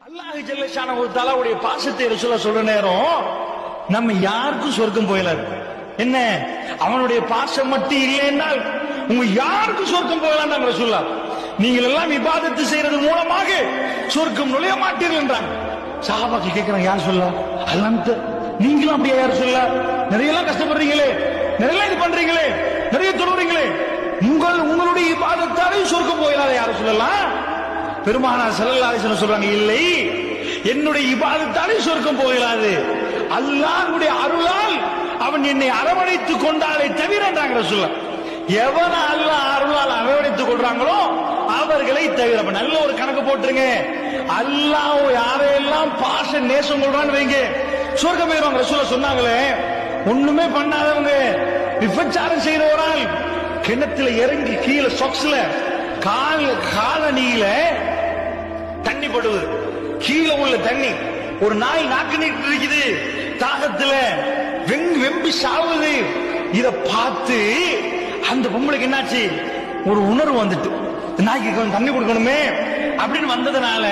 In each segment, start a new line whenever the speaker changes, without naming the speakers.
அல்லாஹ் ஜல்ல ஷானஹு வ தஆலாவுடைய பாசத்தை ரசூலுல்லாஹ் சொல்ற நேரம் நம்ம யாருக்கும் சொர்க்கம் போயிடாது. என்ன அவனுடைய பாசம் மட்டும் இல்லை என்றால் உங்க யாருக்கும் சொர்க்கம் போகலாம் ரசூலுல்லாஹ். நீங்கள் எல்லாம் இபாதத்து செய்யறது மூலமாக சொர்க்கம் நுழைய மாட்டீர்கள் என்றாங்க. சஹாபாக்கள் கேட்கிறாங்க, யார் சொல்லலாம் அல்லாஹ் நீங்களும் அப்படியே யார் சொல்லலாம், நிறைய எல்லாம் கஷ்டப்படுறீங்களே, நிறைய இது பண்றீங்களே, நிறைய தொழுறீங்களே, உங்களுடைய இபாதத்தாலே சொர்க்கம் போயிடாத யார் சொல்லலாம்? பெருமானார் ஸல்லல்லாஹு அலைஹி வஸல்லம் சொல்றாங்க, இல்லை என்னுடைய இபாதத்தாலே சொர்க்கம் போகலாது, அல்லாஹ்வுடைய அருளால் அவன் என்னை அரவணைத்துக் கொண்டாலே தவிர என்றாங்க ரசூலுல்லாஹ். எவன அல்லாஹ் அருளால் அரவணைத்துக் கொள்றாங்களோ அவர்களை தவிர. நல்ல ஒரு கணக்கு போட்டுருங்க, அல்லாஹ் யாரையெல்லாம் பாச நேசம் கொள்றான்னு வைங்க சொர்க்கம் போயிடுவாங்க. ரசூலுல்லாஹ் சொன்னாங்களே, ஒண்ணுமே பண்ணாதவங்க விபச்சாரம் செய்யறவரால் கிணத்துல இறங்கி கீழே சொக்ஸ்ல காலனியில தண்ணி படுவது, கீழே உள்ள தண்ணி, ஒரு நாய் நாக்கு நீட்டு இருக்குது, தாகத்துல வெம்பி சாவுது. இத பார்த்து அந்த பொம்பளைக்கு என்னாச்சு, ஒரு உணர்வு வந்துட்டு நாய்க்கு தண்ணி கொடுக்கணுமே அப்படின்னு வந்ததுனால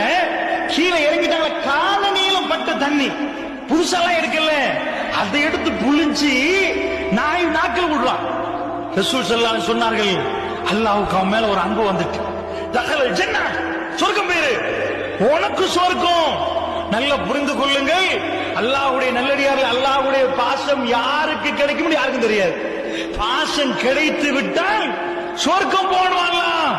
கீழே இறங்கிட்டாங்க. காலனியில பட்ட தண்ணி புதுசாலாம் எடுக்கல, அதை எடுத்து புளிஞ்சு நாய் நாக்கில் விடுறான். ரசூல் ஸல்லல்லாஹு அலைஹி சொன்னார்கள், அல்லாஹ்வுக்கு அவன் மேல ஒரு அன்பு வந்துட்டு, தகலல் ஜன்னத் சொர்க்கம் பேரு உனக்கு சொர்க்கம். நல்லா புரிந்து கொள்ளுங்கள், அல்லாஹ்வுடைய நல்லடியார்கள், அல்லாஹ்வுடைய பாசம் யாருக்கு கிடைக்கும் யாருக்கும் தெரியாது. பாசம் கிடைத்து விட்டால் சொர்க்கம் போடுவான்.